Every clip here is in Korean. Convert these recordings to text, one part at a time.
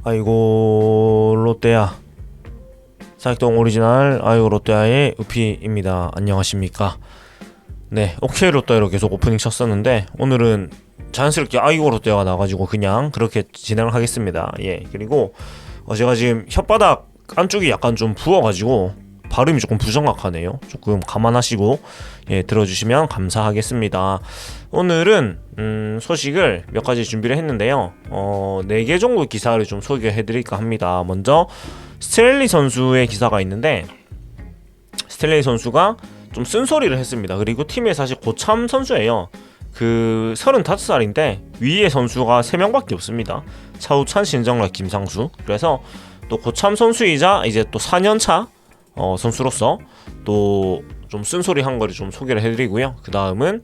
아이고 롯데야, 사익동 오리지널 아이고 롯데야의 우피입니다. 안녕하십니까. 네, 오케이 롯데야로 계속 오프닝 쳤었는데 오늘은 자연스럽게 아이고 롯데야가 나가지고 그냥 그렇게 진행을 하겠습니다. 예, 그리고 제가 지금 혓바닥 안쪽이 약간 좀 부어가지고 발음이 조금 부정확하네요. 조금 감안하시고 들어주시면 감사하겠습니다. 오늘은 소식을 몇 가지 준비를 했는데요. 4개 정도 기사를 좀 소개해드릴까 합니다. 먼저 스트렐리 선수의 기사가 있는데, 스트렐리 선수가 좀 쓴소리를 했습니다. 그리고 팀에 사실 고참 선수예요. 35살인데 위에 선수가 3명밖에 없습니다. 차우찬, 신정락, 김상수. 그래서 또 고참 선수이자 이제 또 4년차 선수로서 또 좀 쓴소리 한 거를 좀 소개를 해드리고요. 그 다음은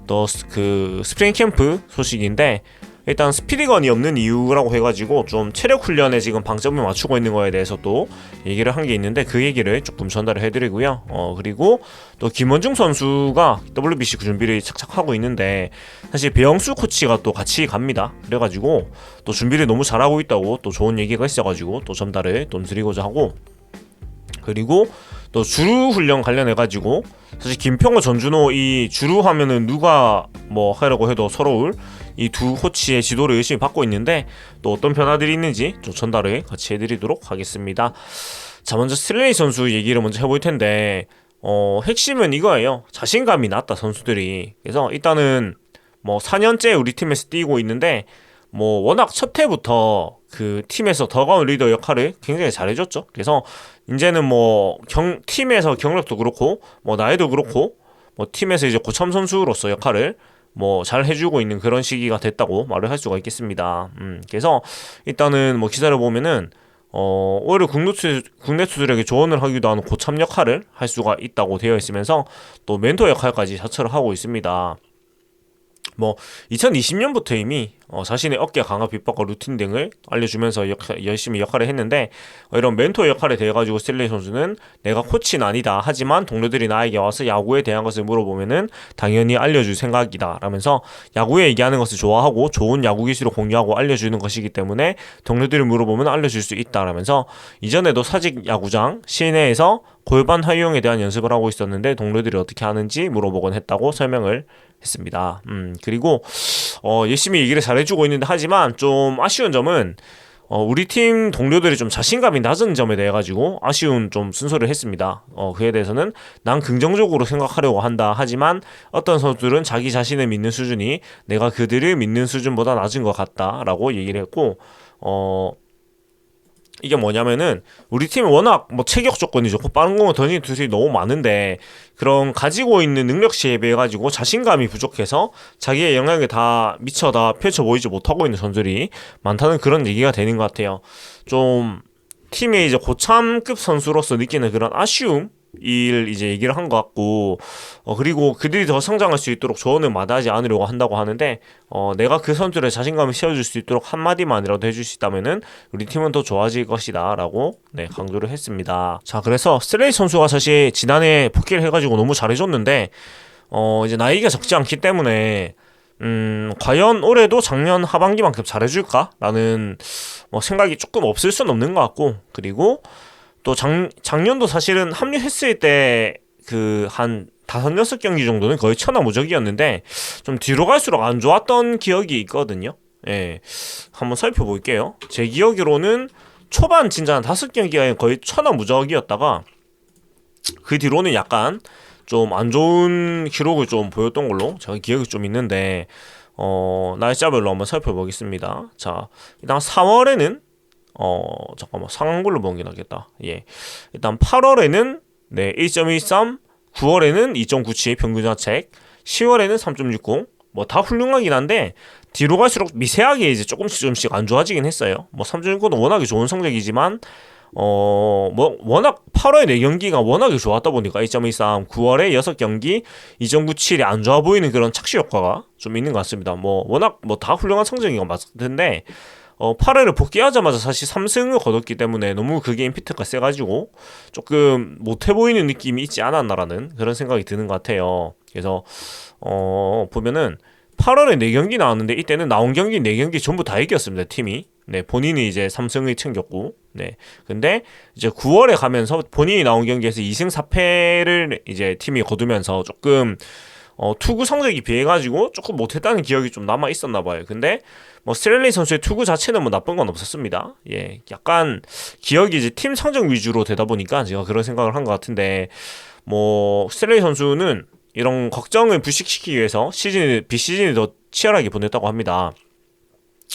또 그 스프링 캠프 소식인데, 일단 스피드건이 없는 이유라고 해가지고 좀 체력 훈련에 지금 방점을 맞추고 있는 거에 대해서 또 얘기를 한 게 있는데, 그 얘기를 조금 전달을 해드리고요. 그리고 또 김원중 선수가 WBC 준비를 착착 하고 있는데, 사실 배영수 코치가 또 같이 갑니다. 그래가지고 또 준비를 너무 잘하고 있다고 또 좋은 얘기가 있어가지고 또 전달을 좀 드리고자 하고, 그리고 또 주루 훈련 관련해가지고 사실 김평호, 전준호 이 주루 하면은 누가 뭐 하려고 해도 서러울 이 두 코치의 지도를 열심히 받고 있는데, 또 어떤 변화들이 있는지 좀 전달을 같이 해드리도록 하겠습니다. 자, 먼저 스트레이 선수 얘기를 먼저 해볼 텐데, 핵심은 이거예요. 자신감이 낮다, 선수들이. 그래서 일단은 뭐 4년째 우리 팀에서 뛰고 있는데, 뭐 워낙 첫 해부터 그 팀에서 더가운 리더 역할을 굉장히 잘해줬죠. 그래서 이제는 뭐 팀에서 경력도 그렇고 뭐 나이도 그렇고 뭐 팀에서 이제 고참 선수로서 역할을 뭐 잘 해주고 있는 그런 시기가 됐다고 말을 할 수가 있겠습니다. 그래서 일단은 뭐 기사를 보면은 오히려 국내 투수들에게 조언을 하기도 하는 고참 역할을 할 수가 있다고 되어 있으면서 또 멘토 역할까지 자처를 하고 있습니다. 뭐 2020년부터 이미 자신의 어깨 강화 비법과 루틴 등을 알려주면서 열심히 역할을 했는데, 이런 멘토 역할에 대해 가지고 스텔리 선수는 내가 코치는 아니다, 하지만 동료들이 나에게 와서 야구에 대한 것을 물어보면은 당연히 알려줄 생각이다 라면서, 야구에 얘기하는 것을 좋아하고 좋은 야구 기술을 공유하고 알려주는 것이기 때문에 동료들이 물어보면 알려줄 수 있다 라면서, 이전에도 사직 야구장 시내에서 골반 하유형에 대한 연습을 하고 있었는데 동료들이 어떻게 하는지 물어보곤 했다고 설명을 했습니다. 그리고 열심히 얘기를 잘해주고 있는데, 하지만 좀 아쉬운 점은 우리 팀 동료들이 좀 자신감이 낮은 점에 대해 가지고 아쉬운 좀 쓴소리를 했습니다. 그에 대해서는 난 긍정적으로 생각하려고 한다, 하지만 어떤 선수들은 자기 자신을 믿는 수준이 내가 그들을 믿는 수준보다 낮은 것 같다라고 얘기를 했고, 이게 뭐냐면은 우리 팀은 워낙 뭐 체격 조건이 좋고 빠른 공을 던지는 투수들이 너무 많은데, 그런 가지고 있는 능력치에 비해 가지고 자신감이 부족해서 자기의 영향을 다 미쳐 다 펼쳐 보이지 못하고 있는 선수들이 많다는 그런 얘기가 되는 것 같아요. 좀 팀의 이제 고참급 선수로서 느끼는 그런 아쉬움 일 이제 얘기를 한 것 같고, 그리고 그들이 더 성장할 수 있도록 조언을 마다하지 않으려고 한다고 하는데, 내가 그 선수들의 자신감을 씌워줄 수 있도록 한마디만이라도 해줄 수 있다면은 우리 팀은 더 좋아질 것이다 라고 강조를 했습니다. 자, 그래서 스트레이 선수가 사실 지난해 복귀를 해가지고 너무 잘해줬는데, 이제 나이가 적지 않기 때문에 과연 올해도 작년 하반기만큼 잘해줄까? 라는 생각이 조금 없을 순 없는 것 같고, 그리고 또 작년도 사실은 합류했을 때 한 5-6경기 정도는 거의 천하무적이었는데 좀 뒤로 갈수록 안 좋았던 기억이 있거든요. 예, 한번 살펴볼게요. 제 기억으로는 초반 진짜 한 5경기가 거의 천하무적이었다가 그 뒤로는 약간 좀 안 좋은 기록을 좀 보였던 걸로 제가 기억이 좀 있는데, 날짜별로 한번 살펴보겠습니다. 자, 일단 4월에는 잠깐만, 상한 걸로 보는 게 낫겠다. 예. 일단 8월에는 1.13, 9월에는 2.97 평균 자책, 10월에는 3.60. 뭐 다 훌륭하긴 한데 뒤로 갈수록 미세하게 이제 조금씩 안 좋아지긴 했어요. 뭐 3.60은 워낙에 좋은 성적이지만 뭐 워낙 8월에 4경기가 워낙에 좋았다 보니까 1.13, 9월에 6경기 2.97이 안 좋아 보이는 그런 착시 효과가 좀 있는 것 같습니다. 뭐 워낙 뭐 다 훌륭한 성적인 건 맞을 텐데, 8회를 복귀하자마자 사실 3승을 거뒀기 때문에 너무 그게 임팩트가 세가지고 조금 못해 보이는 느낌이 있지 않았나라는 그런 생각이 드는 것 같아요. 그래서 보면은 8월에 4경기 나왔는데 이때는 나온 경기 4경기 전부 다 이겼습니다, 팀이. 네, 본인이 이제 3승을 챙겼고, 네. 근데 이제 9월에 가면서 본인이 나온 경기에서 2승 4패를 이제 팀이 거두면서 조금 투구 성적이 비해가지고 조금 못했다는 기억이 좀 남아 있었나 봐요. 근데 뭐 스트렐레이 선수의 투구 자체는 뭐 나쁜 건 없었습니다. 예, 약간 기억이 이제 팀 성적 위주로 되다 보니까 제가 그런 생각을 한 것 같은데, 뭐 스트렐레이 선수는 이런 걱정을 불식시키기 위해서 비시즌이 더 치열하게 보냈다고 합니다.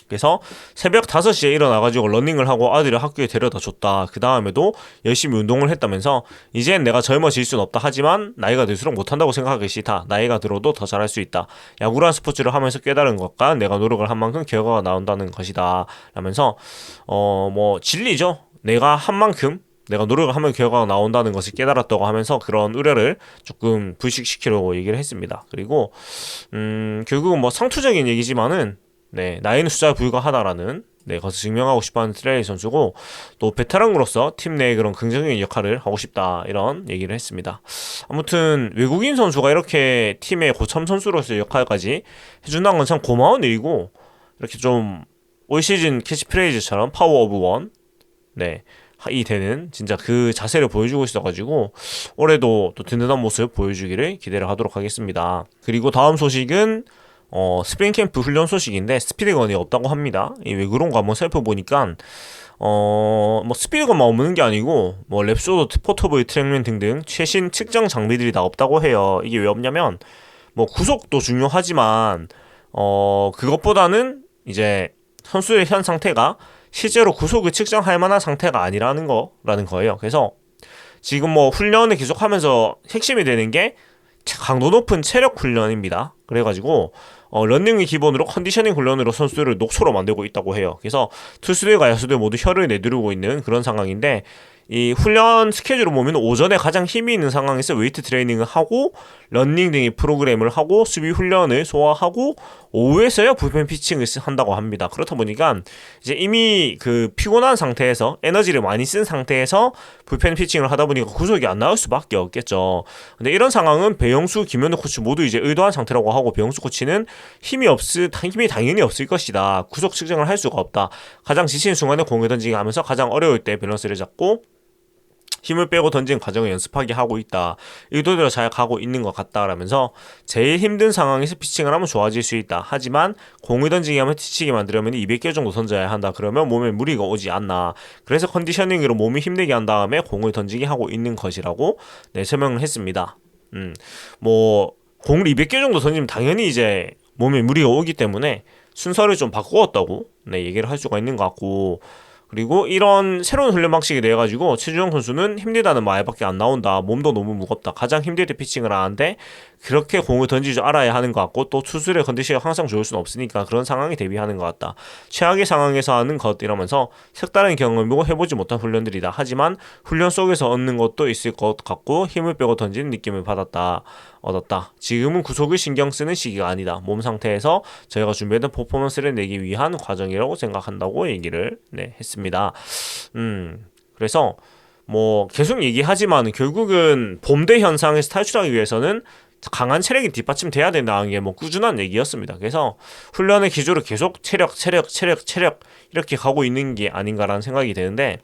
그래서 새벽 5시에 일어나가지고 러닝을 하고 아들을 학교에 데려다 줬다. 그 다음에도 열심히 운동을 했다면서, 이젠 내가 젊어질 순 없다. 하지만 나이가 들수록 못한다고 생각하기 싫다. 나이가 들어도 더 잘할 수 있다. 야구란 스포츠를 하면서 깨달은 것과 내가 노력을 한 만큼 결과가 나온다는 것이다. 라면서 뭐 진리죠. 내가 한 만큼 내가 노력을 하면 결과가 나온다는 것을 깨달았다고 하면서 그런 우려를 조금 불식시키려고 얘기를 했습니다. 그리고 결국은 뭐 상투적인 얘기지만은, 네, 나이는 숫자에 불과하다라는, 네, 것을 증명하고 싶어하는 트레이 선수고, 또 베테랑으로서 팀 내에 그런 긍정적인 역할을 하고 싶다, 이런 얘기를 했습니다. 아무튼 외국인 선수가 이렇게 팀의 고참 선수로서의 역할까지 해준다는 건 참 고마운 일이고, 이렇게 좀 올 시즌 캐치프레이즈처럼 파워 오브 원, 네, 이 되는 진짜 그 자세를 보여주고 있어가지고 올해도 또 든든한 모습 보여주기를 기대를 하도록 하겠습니다. 그리고 다음 소식은 스프링 캠프 훈련 소식인데, 스피드건이 없다고 합니다. 이 왜 그런가 한번 살펴보니까 뭐 스피드건만 없는 게 아니고 뭐 랩소드, 포터보이, 트랙맨 등등 최신 측정 장비들이 다 없다고 해요. 이게 왜 없냐면, 뭐 구속도 중요하지만 그것보다는 이제 선수의 현 상태가 실제로 구속을 측정할 만한 상태가 아니라는 거예요. 그래서 지금 뭐 훈련을 계속하면서 핵심이 되는 게 강도 높은 체력 훈련입니다. 그래가지고 러닝을 기본으로 컨디셔닝 훈련으로 선수들을 녹초로 만들고 있다고 해요. 그래서 투수들과 야수들 모두 혀를 내두르고 있는 그런 상황인데, 이 훈련 스케줄을 보면 오전에 가장 힘이 있는 상황에서 웨이트 트레이닝을 하고 러닝 등의 프로그램을 하고 수비 훈련을 소화하고 오후에서야 불펜 피칭을 한다고 합니다. 그렇다 보니까 이제 이미 그 피곤한 상태에서 에너지를 많이 쓴 상태에서 불펜 피칭을 하다 보니까 구속이 안 나올 수밖에 없겠죠. 근데 이런 상황은 배영수, 김현우 코치 모두 이제 의도한 상태라고 하고, 배영수 코치는 힘이 당연히 없을 것이다. 구속 측정을 할 수가 없다. 가장 지치는 순간에 공을 던지게 하면서 가장 어려울 때 밸런스를 잡고 힘을 빼고 던지는 과정을 연습하게 하고 있다. 의도대로 잘 가고 있는 것 같다라면서, 제일 힘든 상황에서 피칭을 하면 좋아질 수 있다. 하지만 공을 던지게 하면 티치게 만들려면 200개 정도 던져야 한다. 그러면 몸에 무리가 오지 않나. 그래서 컨디셔닝으로 몸이 힘들게 한 다음에 공을 던지게 하고 있는 것이라고, 네, 설명을 했습니다. 뭐 공을 200개 정도 던지면 당연히 이제 몸에 무리가 오기 때문에 순서를 좀 바꾸었다고, 네, 얘기를 할 수가 있는 것 같고, 그리고 이런 새로운 훈련 방식이 돼가지고 최준영 선수는 힘들다는 말밖에 안 나온다. 몸도 너무 무겁다. 가장 힘들 때 피칭을 하는데 그렇게 공을 던질 줄 알아야 하는 것 같고, 또 투수의 컨디션이 항상 좋을 수는 없으니까 그런 상황에 대비하는 것 같다. 최악의 상황에서 하는 것 이러면서 색다른 경험이고 해보지 못한 훈련들이다. 하지만 훈련 속에서 얻는 것도 있을 것 같고 힘을 빼고 던지는 느낌을 얻었다. 지금은 구속을 신경 쓰는 시기가 아니다. 몸 상태에서 저희가 준비했던 퍼포먼스를 내기 위한 과정이라고 생각한다고 얘기를, 네, 했습니다. 그래서 뭐 계속 얘기하지만 결국은 봄대 현상에서 탈출하기 위해서는 강한 체력이 뒷받침돼야 된다는 게 뭐 꾸준한 얘기였습니다. 그래서 훈련의 기조를 계속 체력 이렇게 가고 있는 게 아닌가라는 생각이 드는데,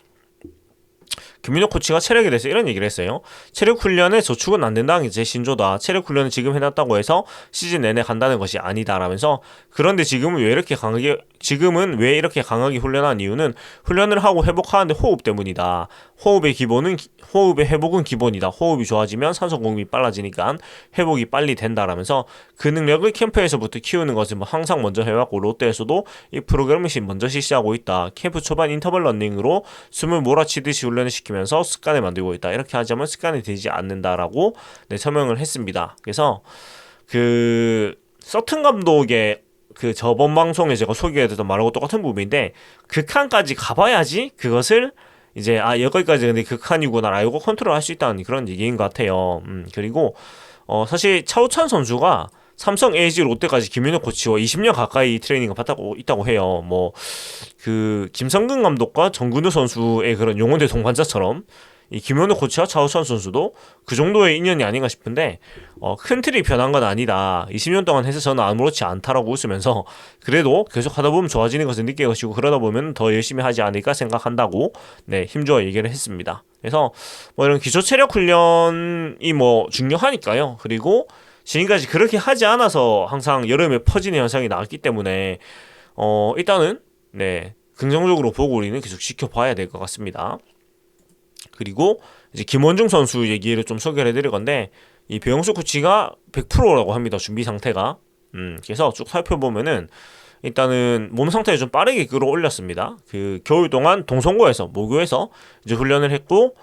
김민호 코치가 체력에 대해서 이런 얘기를 했어요. 체력 훈련에 저축은 안 된다는 게 제 신조다. 체력 훈련을 지금 해놨다고 해서 시즌 내내 간다는 것이 아니다라면서, 그런데 지금은 왜 이렇게 강하게 훈련한 이유는 훈련을 하고 회복하는데 호흡 때문이다. 호흡의 회복은 기본이다. 호흡이 좋아지면 산소 공급이 빨라지니까 회복이 빨리 된다라면서, 그 능력을 캠프에서부터 키우는 것을 뭐 항상 먼저 해왔고, 롯데에서도 이 프로그램을 먼저 실시하고 있다. 캠프 초반 인터벌 러닝으로 숨을 몰아치듯이 훈련을 시키면서 습관을 만들고 있다. 이렇게 하자면 습관이 되지 않는다라고, 네, 설명을 했습니다. 그래서 그 서튼 감독의 그 저번 방송에 제가 소개해드렸던 말하고 똑같은 부분인데, 극한까지 가봐야지 그것을 이제 여기까지 근데 극한이구나 알고 컨트롤할 수 있다는 그런 얘기인 것 같아요. 그리고 사실 차우찬 선수가 삼성, LG, 롯데까지 김윤호 코치와 20년 가까이 트레이닝을 받고 있다고 해요. 뭐 그 김성근 감독과 정근우 선수의 그런 용원대 동반자처럼 이 김현우 코치와 차우찬 선수도 그 정도의 인연이 아닌가 싶은데 큰 틀이 변한 건 아니다. 20년 동안 해서 저는 아무렇지 않다라고 웃으면서 그래도 계속 하다 보면 좋아지는 것을 느낄 것이고 그러다 보면 더 열심히 하지 않을까 생각한다고 네, 힘주어 얘기를 했습니다. 그래서 뭐 이런 기초 체력 훈련이 뭐 중요하니까요. 그리고 지금까지 그렇게 하지 않아서 항상 여름에 퍼지는 현상이 나왔기 때문에 일단은 네, 긍정적으로 보고 우리는 계속 지켜봐야 될 것 같습니다. 그리고 이제 김원중 선수 얘기를 좀 소개를 해드릴 건데 이 배영수 코치가 100%라고 합니다. 준비 상태가. 그래서 쭉 살펴보면은 일단은 몸 상태를 좀 빠르게 끌어올렸습니다. 그 겨울 동안 동성고에서 모교에서 이제 훈련을 했고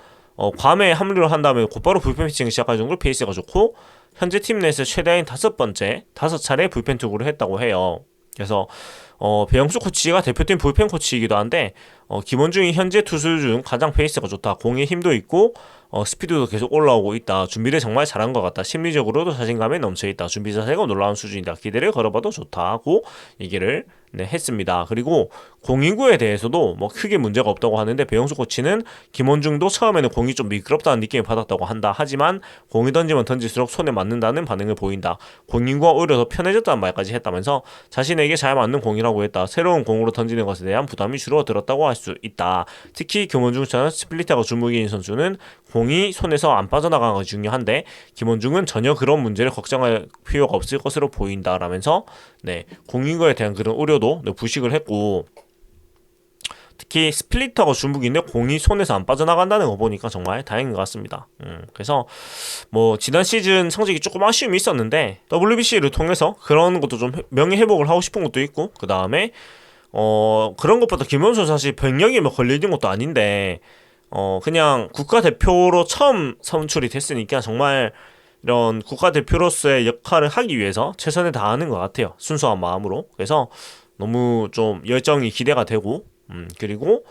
괌에 합류를 한 다음에 곧바로 불펜 피칭을 시작할 정도로 페이스가 좋고 현재 팀 내에서 최다인 5차례 불펜 투구를 했다고 해요. 그래서 배영수 코치가 대표팀 불펜 코치이기도 한데 김원중이 현재 투수 중 가장 페이스가 좋다. 공의 힘도 있고 스피드도 계속 올라오고 있다. 준비를 정말 잘한 것 같다. 심리적으로도 자신감에 넘쳐있다. 준비 자세가 놀라운 수준이다. 기대를 걸어봐도 좋다고 얘기를 네, 했습니다. 그리고 공인구에 대해서도 뭐 크게 문제가 없다고 하는데 배영수 코치는 김원중도 처음에는 공이 좀 미끄럽다는 느낌을 받았다고 한다. 하지만 공이 던지면 던질수록 손에 맞는다는 반응을 보인다. 공인구가 오히려 더 편해졌다는 말까지 했다면서 자신에게 잘 맞는 공이라고 했다. 새로운 공으로 던지는 것에 대한 부담이 줄어들었다고 할 수 있다. 특히 김원중처럼 스플리터가 주무기인 선수는 공이 손에서 안 빠져나가는 것이 중요한데 김원중은 전혀 그런 문제를 걱정할 필요가 없을 것으로 보인다라면서 네, 공인구에 대한 그런 우려도 부식을 했고 특히 스플리터가 주무기인데 공이 손에서 안 빠져나간다는 거 보니까 정말 다행인 것 같습니다. 그래서 뭐 지난 시즌 성적이 조금 아쉬움이 있었는데 WBC를 통해서 그런 것도 좀 명예 회복을 하고 싶은 것도 있고 그 다음에 그런 것보다 김원수 사실 병력이 뭐 걸리는 것도 아닌데 그냥 국가대표로 처음 선출이 됐으니까 정말 이런 국가대표로서의 역할을 하기 위해서 최선을 다하는 것 같아요. 순수한 마음으로. 그래서 너무 좀 열정이 기대가 되고 그리고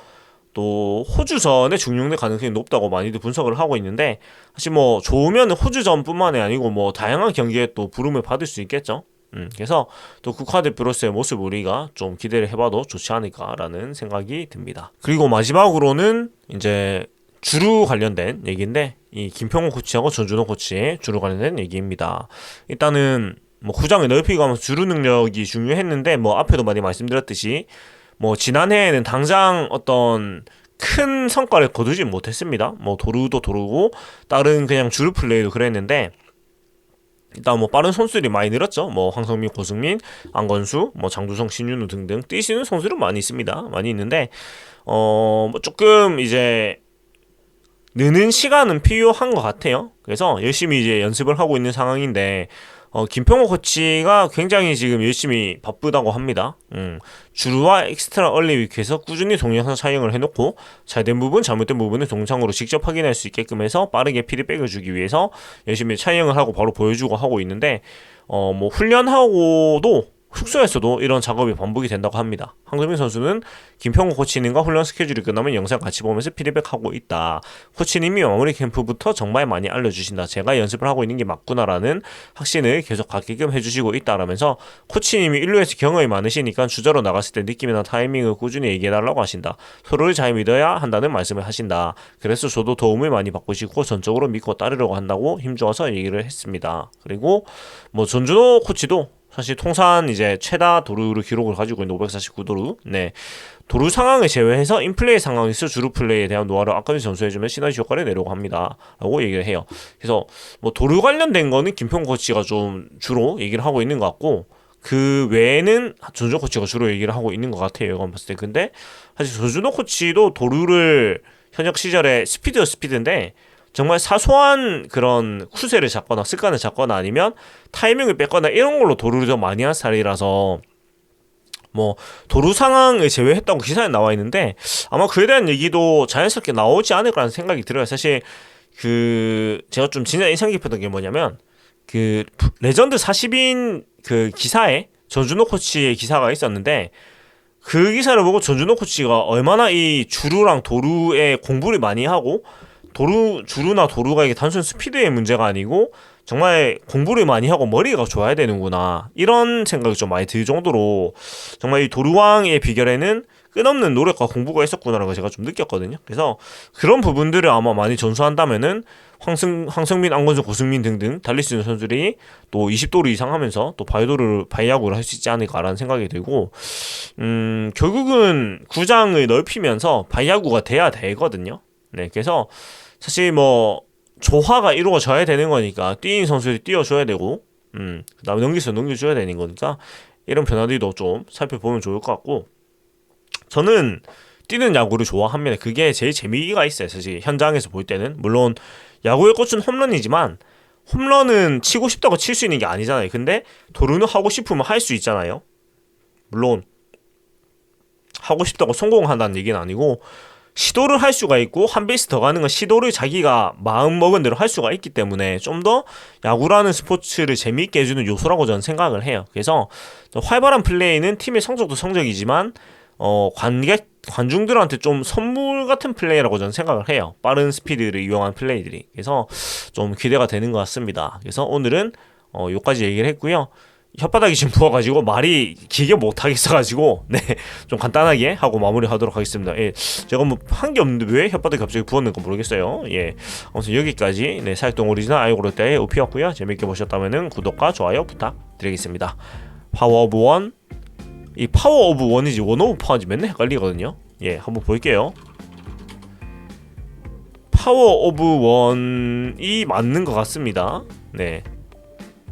또 호주전에 중용될 가능성이 높다고 많이들 분석을 하고 있는데 사실 뭐 좋으면 호주전뿐만이 아니고 뭐 다양한 경기에 또 부름을 받을 수 있겠죠. 그래서 또 국가대표로서의 모습 우리가 좀 기대를 해봐도 좋지 않을까라는 생각이 듭니다. 그리고 마지막으로는 이제 주루 관련된 얘기인데 이 김평호 코치하고 전준호 코치의 주루 관련된 얘기입니다. 일단은 뭐 구장을 넓히가면서 주루 능력이 중요했는데 뭐 앞에도 많이 말씀드렸듯이 뭐 지난해에는 당장 어떤 큰 성과를 거두지 못했습니다. 뭐 도루도 도루고 다른 그냥 주루 플레이도 그랬는데 일단 뭐 빠른 선수들이 많이 늘었죠. 뭐 황성민, 고승민, 안건수, 뭐 장두성, 신윤우 등등 뛰시는 선수들은 많이 있습니다. 많이 있는데 뭐 조금 이제 느는 시간은 필요한 것 같아요. 그래서 열심히 이제 연습을 하고 있는 상황인데 김평호 코치가 굉장히 지금 열심히 바쁘다고 합니다. 주루와 엑스트라 얼리 위크에서 꾸준히 동영상 촬영을 해놓고 잘된 부분, 잘못된 부분을 동영상으로 직접 확인할 수 있게끔 해서 빠르게 피드백을 주기 위해서 열심히 촬영을 하고 바로 보여주고 하고 있는데 뭐 훈련하고도 숙소에서도 이런 작업이 반복이 된다고 합니다. 황정민 선수는 김평호 코치님과 훈련 스케줄이 끝나면 영상 같이 보면서 피드백하고 있다. 코치님이 마무리 캠프부터 정말 많이 알려주신다. 제가 연습을 하고 있는 게 맞구나라는 확신을 계속 갖게끔 해주시고 있다라면서 코치님이 1루에서 경험이 많으시니까 주자로 나갔을 때 느낌이나 타이밍을 꾸준히 얘기해달라고 하신다. 서로를 잘 믿어야 한다는 말씀을 하신다. 그래서 저도 도움을 많이 받고 싶고 전적으로 믿고 따르려고 한다고 힘주어서 얘기를 했습니다. 그리고 뭐 전준호 코치도 사실 통산 이제 최다 도루를 기록을 가지고 있는 549도루. 네. 도루 상황을 제외해서 인플레이 상황에서 주루 플레이에 대한 노하우를 아까지 전수해주면 시너지 효과를 내려고 합니다. 라고 얘기를 해요. 그래서 뭐 도루 관련된 거는 김평 코치가 좀 주로 얘기를 하고 있는 것 같고 그 외에는 전준호 코치가 주로 얘기를 하고 있는 것 같아요. 이건 봤을 때. 근데 사실 전준호 코치도 도루를 현역 시절에 스피드인데 정말 사소한 그런 쿠세를 잡거나 습관을 잡거나 아니면 타이밍을 뺐거나 이런 걸로 도루를 좀 많이 한 스타일이라서 뭐 도루 상황을 제외했다고 기사에 나와 있는데 아마 그에 대한 얘기도 자연스럽게 나오지 않을까라는 생각이 들어요. 사실 그 제가 좀 진짜 인상 깊었던 게 뭐냐면 그 레전드 40인 그 기사에 전준호 코치의 기사가 있었는데 그 기사를 보고 전준호 코치가 얼마나 이 주루랑 도루에 공부를 많이 하고 주루나 도루가 이게 단순 스피드의 문제가 아니고 정말 공부를 많이 하고 머리가 좋아야 되는구나 이런 생각이 좀 많이 들 정도로 정말 이 도루왕의 비결에는 끝없는 노력과 공부가 있었구나라고 제가 좀 느꼈거든요. 그래서 그런 부분들을 아마 많이 전수한다면은 황성민, 안건수, 고승민 등등 달릴 수 있는 선수들이 또 20도루 이상 하면서 또 바이야구를 할 수 있지 않을까라는 생각이 들고, 결국은 구장을 넓히면서 바이야구가 돼야 되거든요. 네, 그래서 사실 뭐 조화가 이루어져야 되는 거니까 뛰는 선수들이 뛰어줘야 되고, 그다음에 넘겨줘야 되는 거니까 이런 변화들도 좀 살펴보면 좋을 것 같고, 저는 뛰는 야구를 좋아합니다. 그게 제일 재미가 있어요. 사실 현장에서 볼 때는 물론 야구의 꽃은 홈런이지만 홈런은 치고 싶다고 칠 수 있는 게 아니잖아요. 근데 도루는 하고 싶으면 할 수 있잖아요. 물론 하고 싶다고 성공한다는 얘기는 아니고 시도를 할 수가 있고, 한 베이스 더 가는 건 시도를 자기가 마음 먹은 대로 할 수가 있기 때문에 좀 더 야구라는 스포츠를 재미있게 해주는 요소라고 저는 생각을 해요. 그래서 활발한 플레이는 팀의 성적도 성적이지만 관중들한테 좀 선물 같은 플레이라고 저는 생각을 해요. 빠른 스피드를 이용한 플레이들이. 그래서 좀 기대가 되는 것 같습니다. 그래서 오늘은 여기까지 얘기를 했고요. 혓바닥이 지금 부어가지고 말이 길게 못하겠어가지고 네, 좀 간단하게 하고 마무리하도록 하겠습니다. 예, 제가 뭐 한 게 없는데 왜 혓바닥이 갑자기 부었는가 모르겠어요. 예, 아무튼 여기까지 네, 사육동 오리지널 아이고르떼의 오피였고요. 재밌게 보셨다면은 구독과 좋아요 부탁드리겠습니다. 파워 오브 원, 이 파워 오브 원인지 원 오브 파워인지 맨날 헷갈리거든요. 예, 한번 볼게요. 파워 오브 원이 맞는 것 같습니다. 네,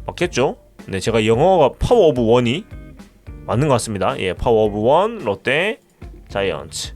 맞겠죠? 네, 제가 영어가 파워 오브 원이 맞는 것 같습니다. 예, 파워 오브 원 롯데 자이언츠.